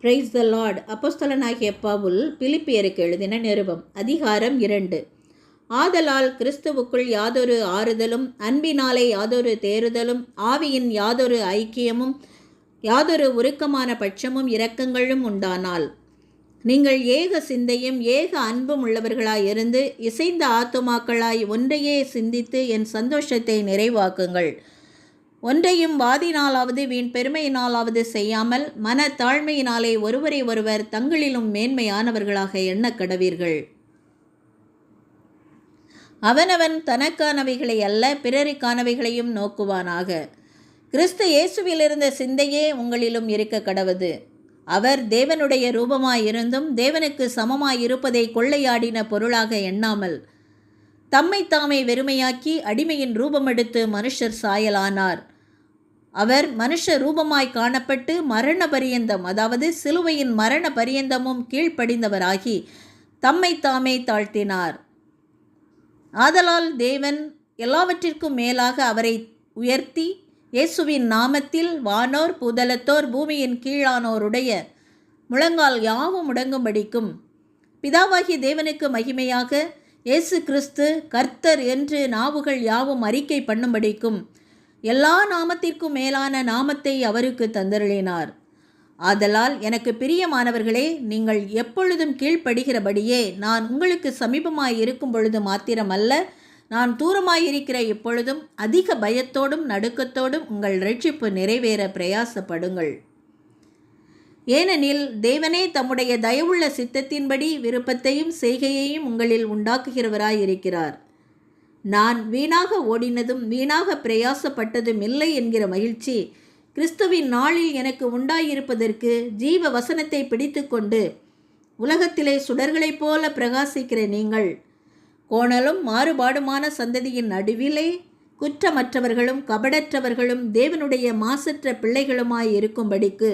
Praise the Lord. அப்போஸ்தலனாகிய பவுல் பிலிப்பியருக்கு எழுதின நிருபம் அதிகாரம் 2. ஆதலால் கிறிஸ்துவுக்குள் யாதொரு ஆறுதலும், அன்பினாலே யாதொரு தேறுதலும், ஆவியின் யாதொரு ஐக்கியமும், யாதொரு உருக்கமான பட்சமும் இரக்கங்களும் உண்டானால், நீங்கள் ஏக சிந்தையும் ஏக அன்பும் உள்ளவர்களாயிருந்து இசைந்த ஆத்துமாக்களாய் ஒன்றையே சிந்தித்து என் சந்தோஷத்தை நிறைவாக்குங்கள். ஒன்றையும் வாதினாலாவது வீண் பெருமையினாலாவது செய்யாமல் மன தாழ்மையினாலே ஒருவரை ஒருவர் தங்களிலும் மேன்மையானவர்களாக எண்ணக் கடவீர்கள். அவனவன் தனக்கானவைகளை அல்ல பிறருக்கானவைகளையும் நோக்குவானாக. கிறிஸ்து இயேசுவிலிருந்த சிந்தையே உங்களிலும் இருக்க கடவது. அவர் தேவனுடைய ரூபமாயிருந்தும் தேவனுக்கு சமமாயிருப்பதை கொள்ளையாடின பொருளாக எண்ணாமல் தம்மை தாமே வெறுமையாக்கி அடிமையின் ரூபமெடுத்து மனுஷர் சாயலானார். அவர் மனுஷ ரூபமாய் காணப்பட்டு மரண பரியந்தம், அதாவது சிலுவையின் மரண பரியந்தமும் கீழ்ப்படிந்தவராகி தம்மை தாமே தாழ்த்தினார். ஆதலால் தேவன் எல்லாவற்றிற்கும் மேலாக அவரை உயர்த்தி இயேசுவின் நாமத்தில் வானோர் பூதலத்தோர் பூமியின் கீழானோருடைய முழங்கால் யாவும் முடங்கும்படிக்கும் பிதாவாகிய தேவனுக்கு மகிமையாக இயேசு கிறிஸ்து கர்த்தர் என்று நாவுகள் யாவும் அறிக்கை பண்ணும்படிக்கும் எல்லா நாமத்திற்கும் மேலான நாமத்தை அவருக்கு தந்தருளினார். ஆதலால் எனக்கு பிரியமானவர்களே, நீங்கள் எப்பொழுதும் கீழ்ப்படுகிறபடியே நான் உங்களுக்கு சமீபமாய் இருக்கும் பொழுது மாத்திரமல்ல, நான் தூரமாயிருக்கிற இப்பொழுதும் அதிக பயத்தோடும் நடுக்கத்தோடும் உங்கள் இரட்சிப்பு நிறைவேற பிரயாசப்படுங்கள். ஏனெனில் தேவனே தம்முடைய தயவுள்ள சித்தத்தின்படி விருப்பத்தையும் செய்கையையும் உங்களில் உண்டாக்குகிறவராயிருக்கிறார். நான் வீணாக ஓடினதும் வீணாக பிரயாசப்பட்டதும் இல்லை என்கிற மகிழ்ச்சி கிறிஸ்துவின் நாளில் எனக்கு உண்டாயிருப்பதற்கு ஜீவ வசனத்தை பிடித்து கொண்டு உலகத்திலே சுடர்களைப் போல பிரகாசிக்கிற நீங்கள் கோணலும் மாறுபாடுமான சந்ததியின் நடுவிலே குற்றமற்றவர்களும் கபடற்றவர்களும் தேவனுடைய மாசற்ற பிள்ளைகளுமாய் இருக்கும்படிக்கு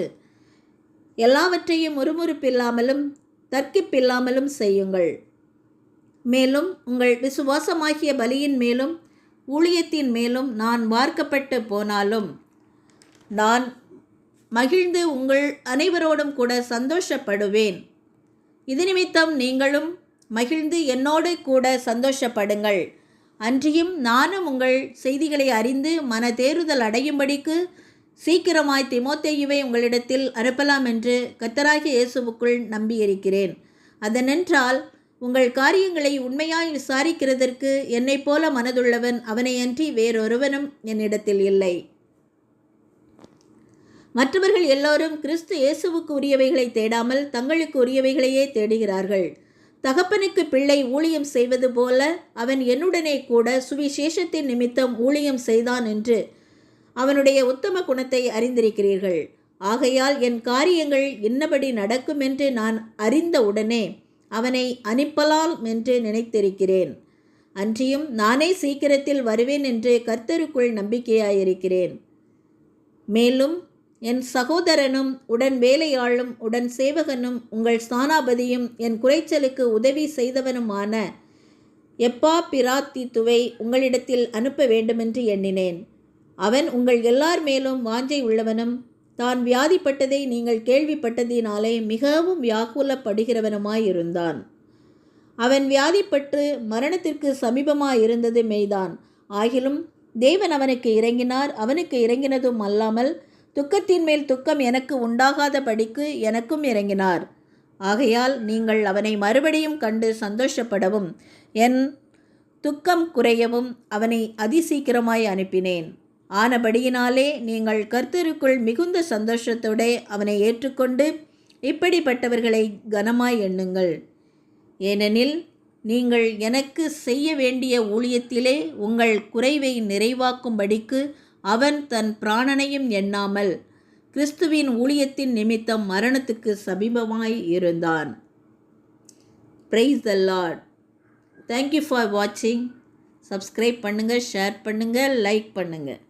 எல்லாவற்றையும் முறுமுறுப்பில்லாமலும் தர்க்கிப்பில்லாமலும் செய்யுங்கள். மேலும் உங்கள் விசுவாசமாகிய பலியின் மேலும் ஊழியத்தின் மேலும் நான் வார்க்கப்பட்டு போனாலும் நான் மகிழ்ந்து உங்கள் அனைவரோடும் கூட சந்தோஷப்படுவேன். இது நிமித்தம் நீங்களும் மகிழ்ந்து என்னோடு கூட சந்தோஷப்படுங்கள். அன்றியும் நானும் உங்கள் செய்திகளை அறிந்து மன தேறுதல் அடையும்படிக்கு சீக்கிரமாய் தீமோத்தேயுவை உங்களிடத்தில் அனுப்பலாம் என்று கர்த்தராகிய இயேசுவுக்குள் நம்பியிருக்கிறேன். அதனென்றால் உங்கள் காரியங்களை உண்மையாய் விசாரிக்கிறதற்கு என்னைப் போல மனதுள்ளவன் அவனையன்றி வேறொருவனும் என்னிடத்தில் இல்லை. மற்றவர்கள் எல்லோரும் கிறிஸ்து இயேசுவுக்கு உரியவைகளை தேடாமல் தங்களுக்கு உரியவைகளையே தேடுகிறார்கள். தகப்பனுக்கு பிள்ளை ஊழியம் செய்வது போல அவன் என்னுடனே கூட சுவிசேஷத்தின் நிமித்தம் ஊழியம் செய்தான் என்று அவனுடைய உத்தம குணத்தை அறிந்திருக்கிறீர்கள். ஆகையால் என் காரியங்கள் இன்னபடி நடக்கும் என்று நான் அறிந்தவுடனே அவனை அனுப்பலாம் என்று நினைத்திருக்கிறேன். அன்றியும் நானே சீக்கிரத்தில் வருவேன் என்று கர்த்தருக்குள் நம்பிக்கையாயிருக்கிறேன். மேலும் என் சகோதரனும் உடன் வேலையாளும் உடன் சேவகனும் உங்கள் ஸ்தானாபதியும் என் குறைச்சலுக்கு உதவி செய்தவனுமான எப்பாப்பிராத்தீத்துவை உங்களிடத்தில் அனுப்ப வேண்டுமென்று எண்ணினேன். அவன் உங்கள் எல்லார் மேலும் வாஞ்சை உள்ளவனும் தான் வியாதிப்பட்டதை நீங்கள் கேள்விப்பட்டதினாலே மிகவும் வியாகுலப்படுகிறவனுமாயிருந்தான். அவன் வியாதிப்பட்டு மரணத்திற்கு சமீபமாயிருந்தது மெய்தான். ஆகிலும் தேவன் அவனுக்கு இறங்கினார். அவனுக்கு இறங்கினதும் அல்லாமல் துக்கத்தின் மேல் துக்கம் எனக்கு உண்டாகாதபடிக்கு எனக்கும் இறங்கினார். ஆகையால் நீங்கள் அவனை மறுபடியும் கண்டு சந்தோஷப்படவும் என் துக்கம் குறையவும் அவனை அதிசீக்கிரமாய் அனுப்பினேன். ஆனபடியினாலே நீங்கள் கர்த்தருக்குள் மிகுந்த சந்தோஷத்தோடு அவனை ஏற்றுக்கொண்டு இப்படிப்பட்டவர்களை கனமாய் எண்ணுங்கள். ஏனெனில் நீங்கள் எனக்கு செய்ய வேண்டிய ஊழியத்திலே உங்கள் குறைவை நிறைவாக்கும்படிக்கு அவன் தன் பிராணனையும் எண்ணாமல் கிறிஸ்துவின் ஊழியத்தின் நிமித்தம் மரணத்துக்கு சமீபமாய் இருந்தான். Praise the Lord. Thank you for வாட்சிங். சப்ஸ்கிரைப் பண்ணுங்கள், ஷேர் பண்ணுங்கள், லைக் பண்ணுங்கள்.